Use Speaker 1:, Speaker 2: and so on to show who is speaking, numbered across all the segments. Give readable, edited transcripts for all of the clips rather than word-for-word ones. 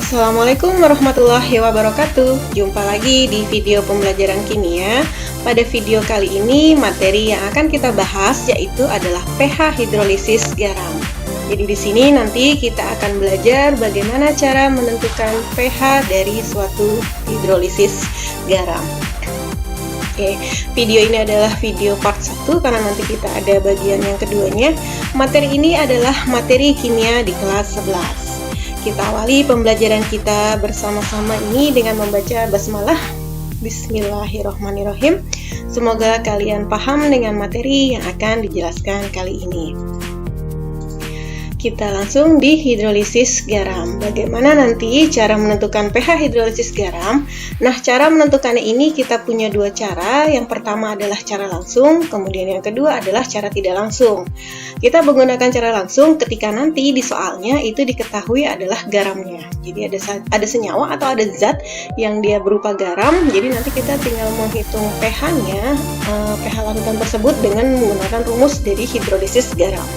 Speaker 1: Assalamualaikum warahmatullahi wabarakatuh. Jumpa lagi di video pembelajaran kimia. Pada video kali ini, materi yang akan kita bahas yaitu adalah pH hidrolisis garam. Jadi di sini nanti kita akan belajar bagaimana cara menentukan pH dari suatu hidrolisis garam. Oke, video ini adalah video part 1 karena nanti kita ada bagian yang keduanya. Materi ini adalah materi kimia di kelas 11. Kita awali pembelajaran kita bersama-sama ini dengan membaca basmalah. Bismillahirrahmanirrahim. Semoga kalian paham dengan materi yang akan dijelaskan kali ini. Kita langsung di hidrolisis garam. Bagaimana nanti cara menentukan pH hidrolisis garam? Nah, cara menentukannya ini kita punya dua cara. Yang pertama adalah cara langsung, kemudian yang kedua adalah cara tidak langsung. Kita menggunakan cara langsung ketika nanti di soalnya itu diketahui adalah garamnya. Jadi ada senyawa atau ada zat yang dia berupa garam. Jadi nanti kita tinggal menghitung pH-nya, pH larutan tersebut dengan menggunakan rumus dari hidrolisis garam.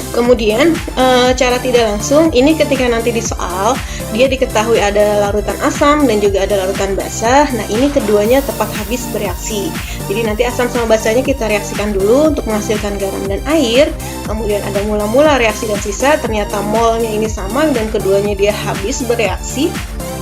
Speaker 1: Kemudian cara tidak langsung ini ketika nanti di soal dia diketahui ada larutan asam dan juga ada larutan basa. Nah, ini keduanya tepat habis bereaksi. Jadi nanti asam sama basanya kita reaksikan dulu untuk menghasilkan garam dan air. Kemudian ada mula-mula reaksi dan sisa, ternyata molnya ini sama dan keduanya dia habis bereaksi.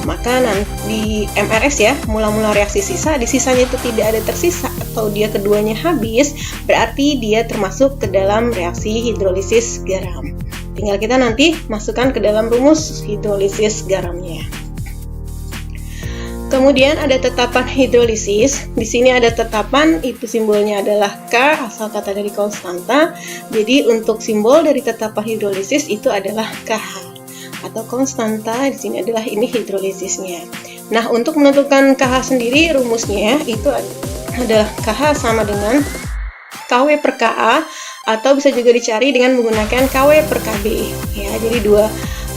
Speaker 1: Maka nanti di MRS ya, mula-mula reaksi sisa, di sisanya itu tidak ada tersisa atau dia keduanya habis, berarti dia termasuk ke dalam reaksi hidrolisis garam. Tinggal kita nanti masukkan ke dalam rumus hidrolisis garamnya. Kemudian ada tetapan hidrolisis. Di sini ada tetapan, itu simbolnya adalah K, asal kata dari konstanta. Jadi untuk simbol dari tetapan hidrolisis itu adalah KH. Atau konstanta, di sini adalah ini hidrolisisnya. Nah, untuk menentukan KH sendiri rumusnya itu adalah KH sama dengan KW per KA atau bisa juga dicari dengan menggunakan KW per KB. Ya, jadi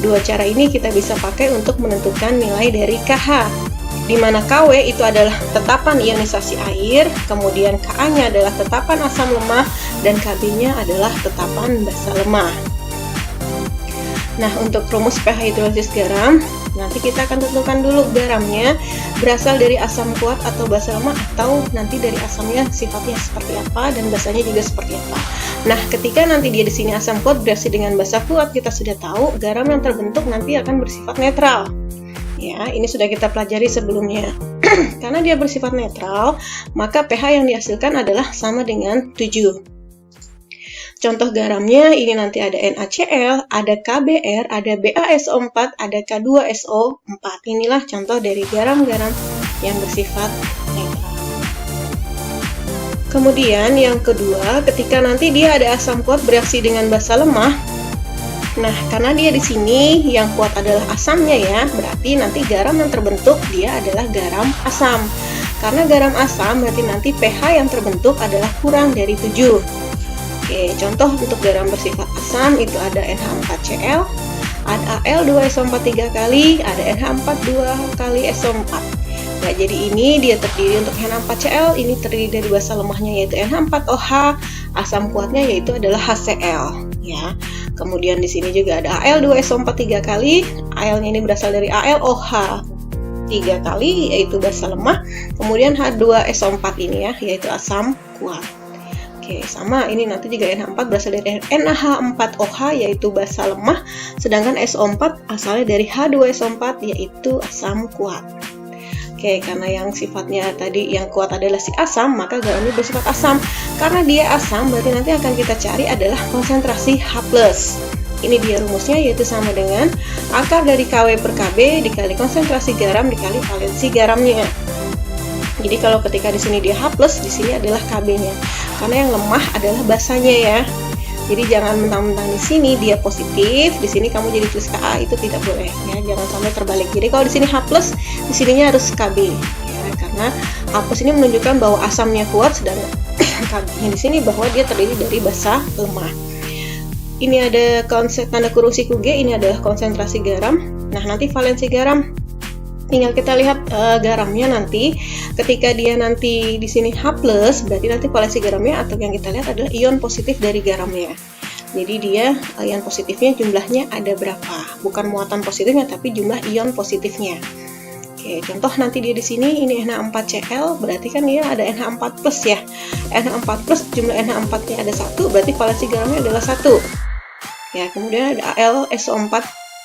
Speaker 1: dua cara ini kita bisa pakai untuk menentukan nilai dari KH. Di mana KW itu adalah tetapan ionisasi air, kemudian KA-nya adalah tetapan asam lemah dan KB-nya adalah tetapan basa lemah. Nah, untuk rumus pH hidrolisis garam, nanti kita akan tentukan dulu garamnya berasal dari asam kuat atau basa lemah atau nanti dari asamnya sifatnya seperti apa dan basanya juga seperti apa. Nah, ketika nanti dia di sini asam kuat bereaksi dengan basa kuat, kita sudah tahu garam yang terbentuk nanti akan bersifat netral. Ya, ini sudah kita pelajari sebelumnya. Karena dia bersifat netral, maka pH yang dihasilkan adalah sama dengan 7. Contoh garamnya ini nanti ada NaCl, ada KBr, ada BaSO4, ada K2SO4. Inilah contoh dari garam-garam yang bersifat netral. Kemudian yang kedua, ketika nanti dia ada asam kuat bereaksi dengan basa lemah. Nah, karena dia di sini yang kuat adalah asamnya ya, berarti nanti garam yang terbentuk dia adalah garam asam. Karena garam asam berarti nanti pH yang terbentuk adalah kurang dari 7. Oke, contoh untuk garam bersifat asam itu ada NH4Cl, ada Al2SO4 3 kali, ada NH4 2 kali SO4. Nah, jadi ini dia terdiri untuk NH4Cl, ini terdiri dari basa lemahnya yaitu NH4OH, asam kuatnya yaitu adalah HCl, ya. Kemudian di sini juga ada Al2SO4 3 kali, Al-nya ini berasal dari AlOH 3 kali yaitu basa lemah, kemudian H2SO4 ini ya yaitu asam kuat. Oke, sama ini nanti juga NH4 berasal dari NaH4OH yaitu basa lemah, sedangkan SO4 asalnya dari H2SO4 yaitu asam kuat. Oke, karena yang sifatnya tadi yang kuat adalah si asam, maka garam ini bersifat asam. Karena dia asam, berarti nanti akan kita cari adalah konsentrasi H+. Ini dia rumusnya yaitu sama dengan akar dari KW per KB dikali konsentrasi garam dikali valensi garamnya. Jadi kalau ketika di sini dia H+, di sini adalah KB-nya. Karena yang lemah adalah basanya ya. Jadi jangan mentang-mentang di sini dia positif, di sini kamu jadi tulis Ka, itu tidak boleh ya. Jangan sampai terbalik. Jadi kalau di sini H+, di sininya harus KB ya. Karena H+ ini menunjukkan bahwa asamnya kuat, sedangkan KB-nya di sini bahwa dia terdiri dari basa lemah. Ini ada tanda kurung siku G, ini adalah konsentrasi garam. Nah, nanti valensi garam tinggal kita lihat garamnya nanti ketika dia nanti di sini H+, berarti nanti valensi garamnya atau yang kita lihat adalah ion positif dari garamnya. Jadi dia ion positifnya jumlahnya ada berapa? Bukan muatan positifnya, tapi jumlah ion positifnya. Oke, contoh nanti dia di sini ini NH4Cl, berarti kan dia ada NH4+ ya. NH4+, jumlah NH4-nya ada 1, berarti valensi garamnya adalah 1. Ya, kemudian ada AlSO4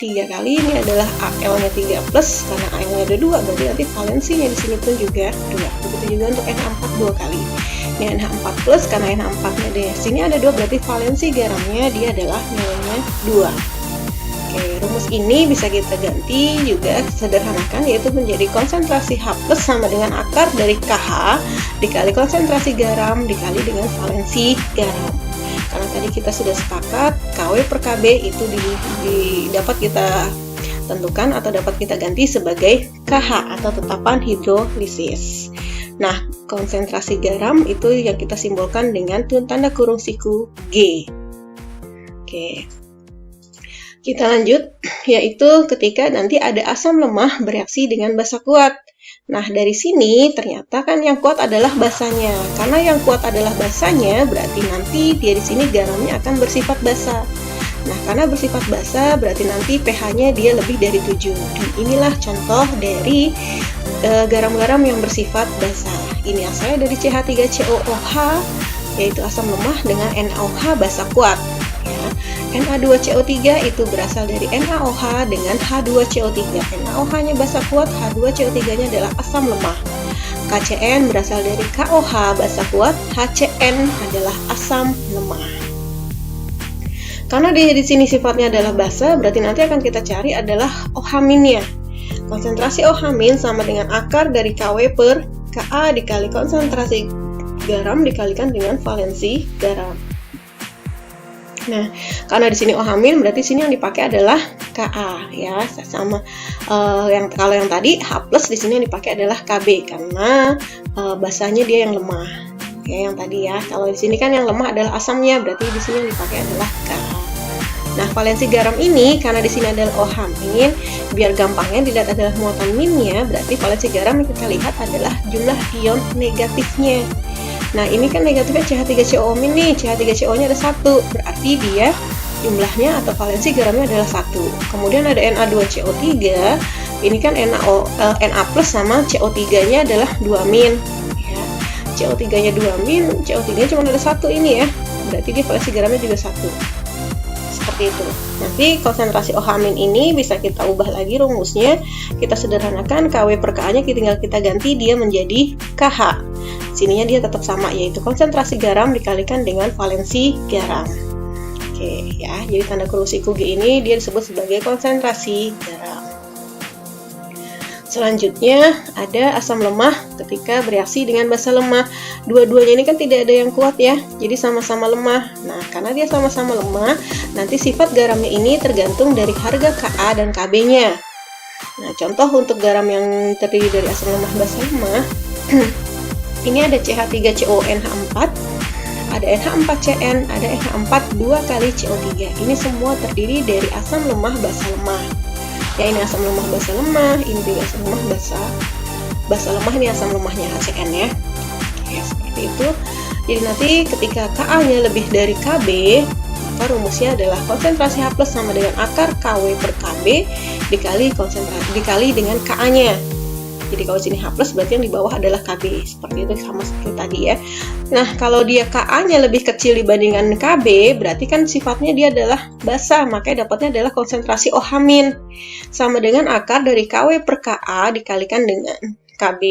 Speaker 1: 3 kali, ini adalah Al-nya 3+, karena Al-nya ada 2, berarti nanti valensinya di sini pun juga 2. Begitu juga untuk NH4 2 kali. Ini NH4+, karena NH4-nya di sini ada 2, berarti valensi garamnya dia adalah nilainya 2. Oke, rumus ini bisa kita ganti juga sederhanakan, yaitu menjadi konsentrasi H+ sama dengan akar dari KH dikali konsentrasi garam dikali dengan valensi garam. Karena tadi kita sudah sepakat KW per KB itu dapat kita tentukan atau dapat kita ganti sebagai KH atau tetapan hidrolisis. Nah, konsentrasi garam itu yang kita simbolkan dengan tanda kurung siku G. Oke. Kita lanjut, yaitu ketika nanti ada asam lemah bereaksi dengan basa kuat. Nah, dari sini ternyata kan yang kuat adalah basanya. Karena yang kuat adalah basanya, berarti nanti dia di sini garamnya akan bersifat basa. Nah, karena bersifat basa, berarti nanti pH-nya dia lebih dari 7. Dan inilah contoh dari garam-garam yang bersifat basa. Ini asalnya dari CH3COOH, yaitu asam lemah dengan NaOH basa kuat. Na2CO3 itu berasal dari NaOH dengan H2CO3. NaOH-nya basa kuat, H2CO3-nya adalah asam lemah. KCN berasal dari KOH basa kuat, HCN adalah asam lemah. Karena dia di sini sifatnya adalah basa, berarti nanti akan kita cari adalah OH-nya. Konsentrasi OH- sama dengan akar dari KW per Ka dikali konsentrasi garam dikalikan dengan valensi garam. Nah, karena di sini OH- berarti sini yang dipakai adalah Ka ya, sama kalau yang tadi H+ di sini yang dipakai adalah Kb karena basanya dia yang lemah. Oke, yang tadi ya. Kalau di sini kan yang lemah adalah asamnya, berarti di sini yang dipakai adalah Ka. Nah, valensi garam ini karena di sini adalah OH-, biar gampangnya dilihat adalah muatan minnya, berarti valensi garam yang kita lihat adalah jumlah ion negatifnya. Nah, ini kan negatifnya CH3COO- nih, CH3CO-nya ada 1, berarti dia jumlahnya atau valensi garamnya adalah 1. Kemudian ada Na2CO3, ini kan Na+ sama CO3-nya adalah 2-. Ya. CO3-nya 2-, CO3-nya cuma ada 1 ini ya, berarti dia valensi garamnya juga 1. Seperti itu. Nanti konsentrasi OH- ini bisa kita ubah lagi rumusnya, kita sederhanakan KW per Ka-nya tinggal kita ganti dia menjadi KH. Sininya dia tetap sama, yaitu konsentrasi garam dikalikan dengan valensi garam. Oke ya, jadi tanda kurung siku G ini dia disebut sebagai konsentrasi garam. Selanjutnya ada asam lemah ketika bereaksi dengan basa lemah. Dua-duanya ini kan tidak ada yang kuat ya, jadi sama-sama lemah. Nah, karena dia sama-sama lemah, nanti sifat garamnya ini tergantung dari harga Ka dan Kb-nya. Nah, contoh untuk garam yang terdiri dari asam lemah basa lemah, ini ada CH3CONH4, ada NH4CN, ada NH4 2 kali CO3. Ini semua terdiri dari asam lemah basa lemah. Ya, ini asam lemah basa lemah, ini juga asam lemah basa lemah, ini asam lemahnya HCN ya. Ya, seperti itu. Jadi nanti ketika Ka-nya lebih dari Kb, maka rumusnya adalah konsentrasi H+ sama dengan akar KW per Kb dikali dengan Ka-nya. Jadi kalau sini H+ berarti yang di bawah adalah Kb. Seperti itu, sama seperti tadi ya. Nah, kalau dia Ka-nya lebih kecil dibandingkan Kb, berarti kan sifatnya dia adalah basa, makanya dapatnya adalah konsentrasi OH- sama dengan akar dari KW per Ka dikalikan dengan Kb.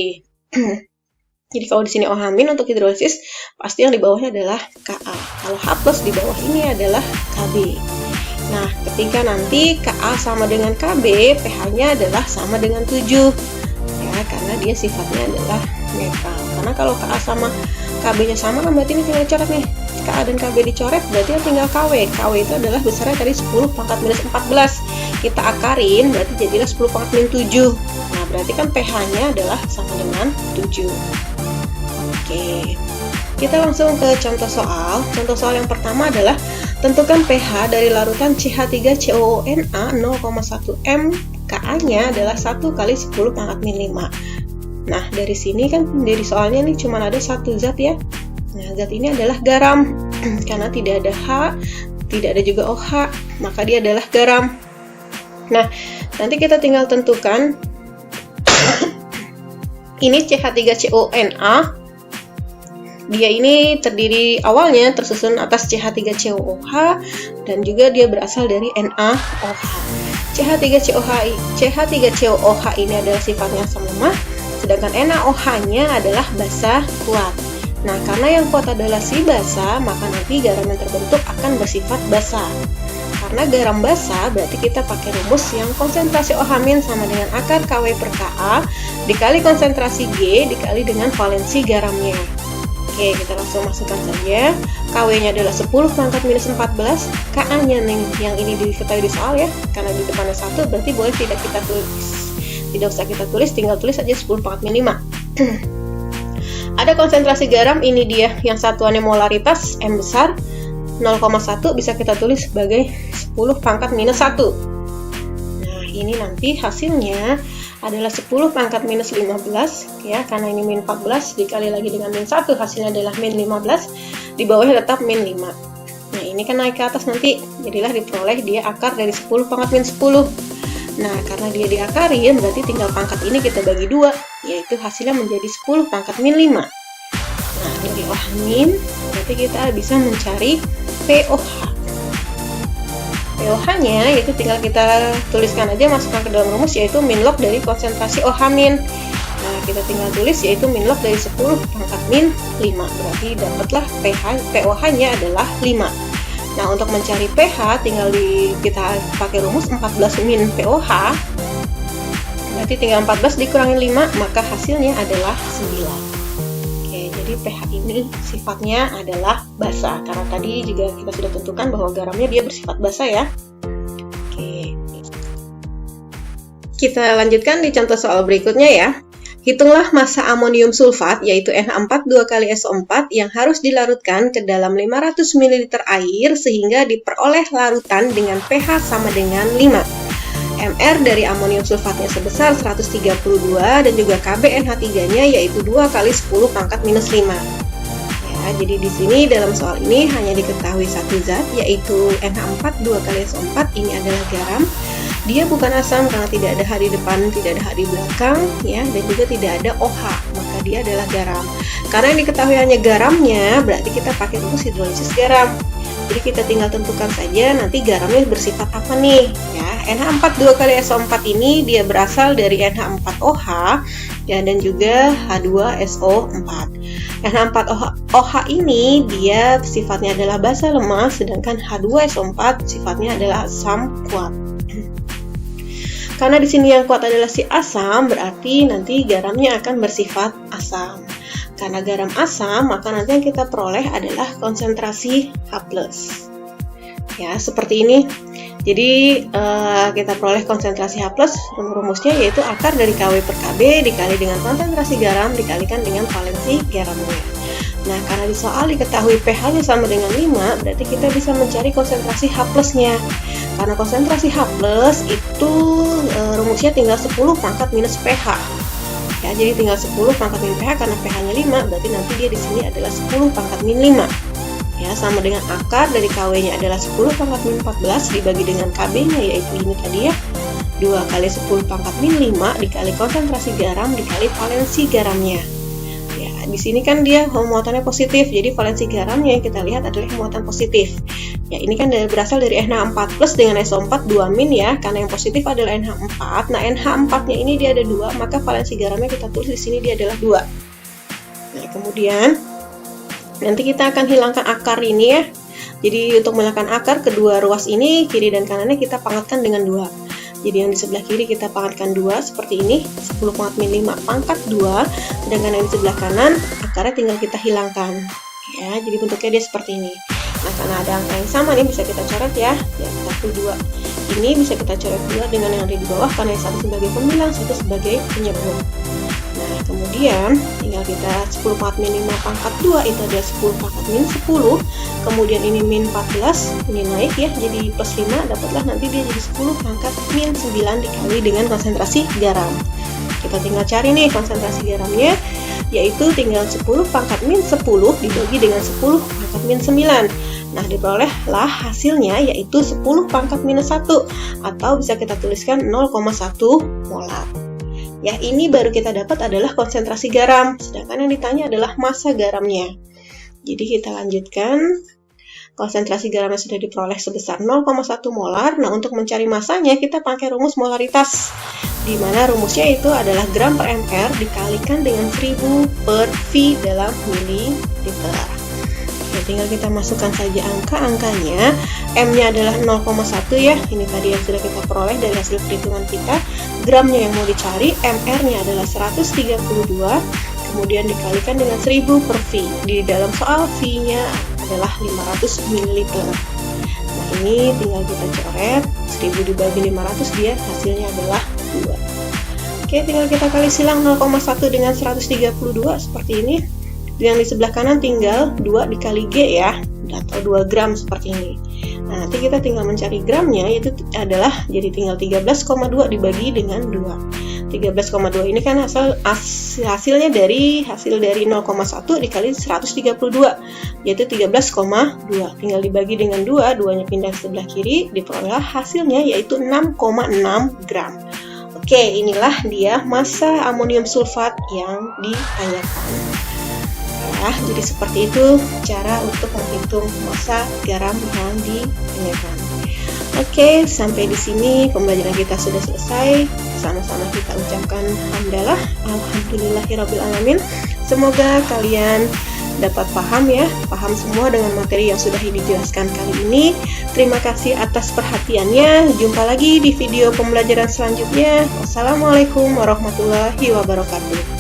Speaker 1: Jadi kalau di sini OH- untuk hidrolisis, pasti yang di bawahnya adalah Ka. Kalau H+ di bawah ini adalah Kb. Nah, ketika nanti Ka sama dengan Kb, pH-nya adalah sama dengan 7. Karena dia sifatnya adalah netral. Karena kalau Ka sama Kb-nya sama kan berarti ini tinggal dicoret nih. Ka dan Kb dicoret berarti tinggal Kw. Kw itu adalah besarnya tadi 10 pangkat minus 14. Kita akarin berarti jadilah 10 pangkat minus 7. Nah, berarti kan pH-nya adalah sama dengan 7. Oke. Kita langsung ke contoh soal. Contoh soal yang pertama adalah tentukan pH dari larutan CH3COONA 0,1 m, Ka-nya adalah 1 kali 10 pangkat min 5. Nah, dari sini kan dari soalnya nih cuma ada satu zat ya. Nah, zat ini adalah garam. Karena tidak ada H, tidak ada juga OH, maka dia adalah garam. Nah, nanti kita tinggal tentukan ini CH3CONa. Dia ini terdiri awalnya tersusun atas CH3COOH dan juga dia berasal dari NaOH. CH3COOH ini adalah sifatnya asam lemah, sedangkan NaOH-nya adalah basa kuat. Nah, karena yang kuat adalah si basa, maka nanti garam yang terbentuk akan bersifat basa. Karena garam basa, berarti kita pakai rumus yang konsentrasi OH- sama dengan akar Kw per Ka dikali konsentrasi G dikali dengan valensi garamnya. Oke, kita langsung masukkan saja. Kw-nya adalah 10 pangkat minus 14, Ka-nya yang ini diketahui di soal ya, karena di depannya 1, berarti boleh tidak kita tulis. Tidak usah kita tulis, tinggal tulis saja 10 pangkat min 5. Ada konsentrasi garam, ini dia yang satuannya molaritas, M besar, 0,1 bisa kita tulis sebagai 10 pangkat minus 1. Nah, ini nanti hasilnya adalah 10 pangkat minus 15 ya, karena ini min 14 dikali lagi dengan min 1 hasilnya adalah min 15, di bawahnya tetap min 5. Nah, ini kan naik ke atas nanti jadilah diperoleh dia akar dari 10 pangkat min 10. Nah, karena dia diakarin berarti tinggal pangkat ini kita bagi 2, yaitu hasilnya menjadi 10 pangkat min 5. Nah, dari OH min berarti kita bisa mencari POH. POH-nya yaitu tinggal kita tuliskan aja, masukkan ke dalam rumus, yaitu min log dari konsentrasi OH-. Nah, kita tinggal tulis yaitu min log dari 10 pangkat min 5. Berarti dapatlah POH-nya adalah 5. Nah, untuk mencari pH tinggal kita pakai rumus 14 min POH. Berarti tinggal 14 dikurangi 5, maka hasilnya adalah 9. Jadi pH ini sifatnya adalah basa, karena tadi juga kita sudah tentukan bahwa garamnya dia bersifat basa ya. Oke. Kita lanjutkan di contoh soal berikutnya ya. Hitunglah massa amonium sulfat yaitu NH4 2 kali SO4 yang harus dilarutkan ke dalam 500 ml air sehingga diperoleh larutan dengan pH sama dengan 5. Mr dari amonium sulfatnya sebesar 132 dan juga KbNH3-nya yaitu 2 kali 10 pangkat minus 5. Ya, jadi di sini dalam soal ini hanya diketahui satu zat yaitu NH4 2 kali SO4, ini adalah garam. Dia bukan asam karena tidak ada H di depan, tidak ada H di belakang ya, dan juga tidak ada OH, maka dia adalah garam. Karena yang diketahui hanya garamnya, berarti kita pakai rumus hidrolisis garam. Jadi kita tinggal tentukan saja nanti garamnya bersifat apa nih ya. NH4 2 kali SO4 ini dia berasal dari NH4OH ya, dan juga H2SO4. NH4OH ini dia sifatnya adalah basa lemah, sedangkan H2SO4 sifatnya adalah asam kuat. Karena di sini yang kuat adalah si asam, berarti nanti garamnya akan bersifat asam. Karena garam asam, maka nanti yang kita peroleh adalah konsentrasi H+. Ya, seperti ini. Jadi, kita peroleh konsentrasi H+, rumusnya yaitu akar dari Kw per Kb dikali dengan konsentrasi garam dikalikan dengan valensi garamnya. Nah, karena di soal diketahui pH-nya sama dengan 5, berarti kita bisa mencari konsentrasi H+-nya. Karena konsentrasi H+ itu rumusnya tinggal 10 pangkat minus pH. Ya, jadi tinggal 10 pangkat min pH, karena pH-nya 5, berarti nanti dia di sini adalah 10 pangkat min 5. Ya, sama dengan akar dari Kw-nya adalah 10 pangkat min 14 dibagi dengan Kb-nya yaitu ini tadi ya. 2 kali 10 pangkat min 5 dikali konsentrasi garam dikali valensi garamnya. Ya, di sini kan dia muatannya positif, jadi valensi garamnya yang kita lihat adalah muatan positif. Ya, ini kan berasal dari NH4 plus dengan SO4 2 min ya, karena yang positif adalah NH4. Nah, NH4-nya ini dia ada 2, maka valensi garamnya kita tulis di sini dia adalah 2. Nah, kemudian nanti kita akan hilangkan akar ini ya. Jadi untuk menghilangkan akar, kedua ruas ini kiri dan kanannya kita pangkatkan dengan 2. Jadi yang di sebelah kiri kita pangkatkan 2 seperti ini, 10 pangkat min 5 pangkat 2, sedangkan yang di sebelah kanan akarnya tinggal kita hilangkan. Ya, jadi bentuknya dia seperti ini. Nah, karena ada angka yang sama nih bisa kita coret ya. Ya, 1, 2. Ini bisa kita coret juga dengan yang ada di bawah karena yang satu sebagai pembilang, satu sebagai penyebut. Nah, kemudian tinggal kita 10 pangkat min 5 pangkat 2 itu adalah 10 pangkat min 10. Kemudian ini min 14, ini naik ya, jadi plus 5, dapatlah nanti dia jadi 10 pangkat min 9 dikali dengan konsentrasi garam. Kita tinggal cari nih konsentrasi garamnya, yaitu tinggal 10 pangkat min 10 dibagi dengan 10 pangkat pangkat minus 9. Nah, diperolehlah hasilnya yaitu 10 pangkat minus 1, atau bisa kita tuliskan 0,1 molar. Ya, ini baru kita dapat adalah konsentrasi garam, sedangkan yang ditanya adalah massa garamnya. Jadi kita lanjutkan. Konsentrasi garamnya sudah diperoleh sebesar 0,1 molar. Nah, untuk mencari massanya kita pakai rumus molaritas, di mana rumusnya itu adalah gram per ml dikalikan dengan 1000 per V dalam mililiter. Oke, tinggal kita masukkan saja angka-angkanya. M-nya adalah 0,1 ya, ini tadi yang sudah kita peroleh dari hasil perhitungan kita. Gramnya yang mau dicari, mR-nya adalah 132, kemudian dikalikan dengan 1000 per V. Di dalam soal V-nya adalah 500 ml. Nah, ini tinggal kita coret, 1000 dibagi 500 dia hasilnya adalah 2. Oke, tinggal kita kali silang 0,1 dengan 132 seperti ini. Yang di sebelah kanan tinggal 2 dikali G ya, atau 2 gram seperti ini. Nah, nanti kita tinggal mencari gramnya, yaitu adalah jadi tinggal 13,2 dibagi dengan 2. 13,2 ini kan hasilnya dari 0,1 dikali 132, yaitu 13,2. Tinggal dibagi dengan 2, 2-nya pindah ke sebelah kiri, diperoleh hasilnya yaitu 6,6 gram. Oke, inilah dia massa amonium sulfat yang ditanyakan. Ya, jadi seperti itu cara untuk menghitung massa garam yang ditanyakan. Oke, sampai di sini pembelajaran kita sudah selesai. Sama-sama kita ucapkan hamdalah, alhamdulillahirabbil alamin. Semoga kalian dapat paham ya, paham semua dengan materi yang sudah dijelaskan kali ini. Terima kasih atas perhatiannya. Jumpa lagi di video pembelajaran selanjutnya. Wassalamualaikum warahmatullahi wabarakatuh.